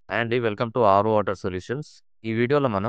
అండి welcome to R water solutions. ఈ వీడియోలో మన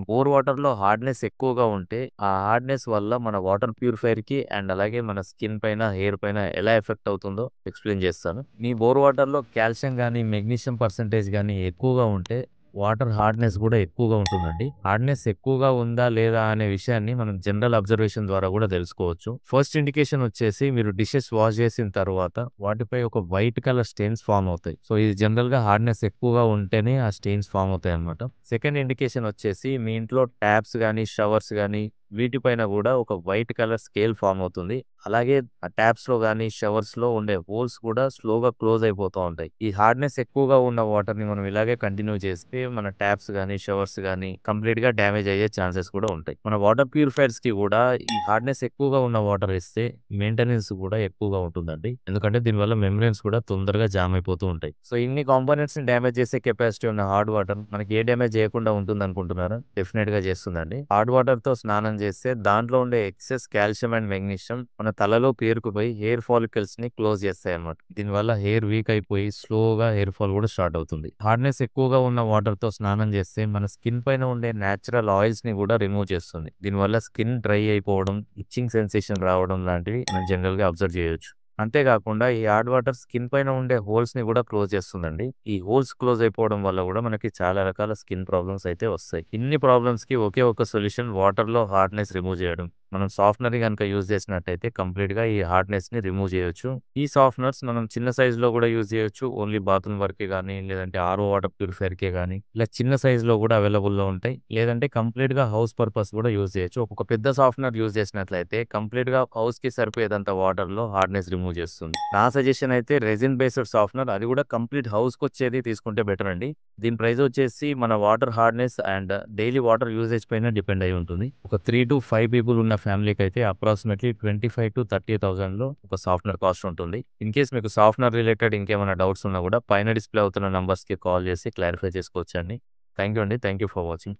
బోర్ వాటర్‌లో హార్డ్‌నెస్ ఎక్కువగా ఉంటే, ఆ హార్డ్‌నెస్ వల్ల మన వాటర్ ప్యూరిఫైయర్‌కి అండ్ అలాగే మన స్కిన్ పైన, హెయిర్ పైన ఎలా ఎఫెక్ట్ అవుతుందో ఎక్స్‌ప్లెయిన్ చేస్తాను. మీ బోర్ వాటర్‌లో కాల్షియం గాని, మెగ్నీషియం పర్సెంటేజ్ గాని ఎక్కువగా ఉంటే వాటర్ హార్డ్‌నెస్ కూడా ఎక్కువగా ఉంటుందండి. హార్డ్‌నెస్ ఎక్కువగా ఉందా లేదా అనే విషయాన్ని మనం జనరల్ అబ్జర్వేషన్ ద్వారా కూడా తెలుసుకోవచ్చు. ఫస్ట్ ఇండికేషన్ వచ్చేసి మీరు డిషెస్ వాష్ చేసిన తర్వాత వాటిపై ఒక వైట్ కలర్ స్టెయిన్స్ ఫార్మ్ అవుతాయి. సో ఇది జనరల్‌గా హార్డ్‌నెస్ ఎక్కువగా ఉంటేనే ఆ స్టెయిన్స్ ఫార్మ్ అవుతాయన్నమాట. సెకండ్ ఇండికేషన్ వచ్చేసి మీ ఇంట్లో ట్యాప్స్ గాని, షవర్స్ గాని వీటిపైన కూడా ఒక వైట్ కలర్ స్కేల్ ఫార్మ్ అవుతుంది. అలాగే ఆ ట్యాప్స్‌లో గాని, షవర్స్‌లో ఉండే హోల్స్ కూడా స్లోగా క్లోజ్ అయిపోతూ ఉంటాయి. ఈ హార్డ్‌నెస్ ఎక్కువగా ఉన్న వాటర్‌ని మనం ఇలాగే కంటిన్యూ చేస్తే మన ట్యాప్స్ గాని, షవర్స్ గాని కంప్లీట్‌గా డ్యామేజ్ అయ్యే ఛాన్సెస్ కూడా ఉంటాయి. మన వాటర్ ప్యూరిఫైయర్స్‌కి కూడా ఈ హార్డ్‌నెస్ ఎక్కువగా ఉన్న వాటర్ ఇస్తే మెయింటెనెన్స్ కూడా ఎక్కువగా ఉంటుందండి. ఎందుకంటే దీనివల్ల మెయింటెనెన్స్ కూడా తొందరగా జామ్ అయిపోతూ ఉంటాయి. సో ఇన్ని కాంపోనెంట్స్‌ని డ్యామేజ్ చేసే కెపాసిటీ ఉన్న హార్డ్ వాటర్ మనకి ఏ డ్యామేజ్ చేయకుండా ఉంటుందనుకుంటున్నారా? డెఫినిట్‌గా చేస్తుందండి. హార్డ్ వాటర్‌తో స్నానం చేస్తే దాంట్లో ఉండే ఎక్సెస్ కాల్షియం అండ్ మెగ్నీషియం మన తలలో పేరుకుపోయి హెయిర్ ఫాలికల్స్‌ని క్లోజ్ చేస్తాయన్నమాట. దీనివల్ల హెయిర్ వీక్ అయిపోయి స్లోగా హెయిర్ ఫాల్ కూడా స్టార్ట్ అవుతుంది. హార్డ్‌నెస్ ఎక్కువగా ఉన్న వాటర్‌తో స్నానం చేస్తే మన స్కిన్ పైన ఉండే నేచురల్ ఆయిల్స్‌ని కూడా రిమూవ్ చేస్తుంది. దీనివల్ల స్కిన్ డ్రై అయిపోవడం, ఇచ్చింగ్ సెన్సేషన్ రావడం లాంటివి మనం జనరల్‌గా అబ్జర్వ్ చేయొచ్చు. అంతేకాకుండా ఈ హార్డ్ వాటర్ స్కిన్ పైన ఉండే హోల్స్‌ని కూడా క్లోజ్ చేస్తుందండి. ఈ హోల్స్ క్లోజ్ అయిపోవడం వల్ల కూడా మనకి చాలా రకాల స్కిన్ ప్రాబ్లమ్స్ అయితే వస్తాయి. ఇన్ని ప్రాబ్లమ్స్‌కి ఒకే ఒక సొల్యూషన్ వాటర్‌లో హార్డ్‌నెస్ రిమూవ్ చేయడం. మనం సాఫ్ట్‌నర్‌ని గనుక యూజ్ చేసినట్టయితే కంప్లీట్‌గా ఈ హార్డ్‌నెస్‌ని రిమూవ్ చేయొచ్చు. ఈ సాఫ్ట్‌నర్స్ మనం చిన్న సైజ్‌లో కూడా యూజ్ చేయొచ్చు. ఓన్లీ బాత్రూమ్ వరకే గానీ, లేదంటే ఆర్ఓ వాటర్ ప్యూరిఫైయర్‌కే గానీ, ఇలా చిన్న సైజ్‌లో కూడా అవైలబుల్‌లో ఉంటాయి. లేదంటే కంప్లీట్‌గా హౌస్ పర్పస్ కూడా యూజ్ చేయొచ్చు. ఒక పెద్ద సాఫ్ట్‌నర్ యూజ్ చేసినట్లయితే కంప్లీట్‌గా హౌస్‌కి సరిపోయేదంత వాటర్‌లో హార్డ్‌నెస్ రిమూవ్ చేస్తుంది. నా సజెషన్ అయితే రెసిన్ బేస్డ్ సాఫ్ట్‌నర్ అది కూడా కంప్లీట్ హౌస్‌కొచ్చేది తీసుకుంటే బెటర్ అండి. దీని ప్రైస్ వచ్చేసి మన water hardness and daily water usage పైన డిపెండ్ అయి ఉంటుంది. ఒక 3-5 పీపుల్ ఉన్న ఫ్యామిలీకి అయితే అప్రాక్సిమేట్లీ 25,000-30,000లో ఒక సాఫ్ట్‌నర్ కాస్ట్ ఉంటుంది. ఇన్ కేస్ మీకు సాఫ్ట్‌నర్ రిలేటెడ్ ఇంకేమైనా డౌట్స్ ఉన్నా కూడా పైన డిస్‌ప్లే అవుతున్న నంబర్స్‌కి కాల్ చేసి క్లారిఫై చేసుకోవచ్చండి. థాంక్ యూ అండి. Thank you for watching.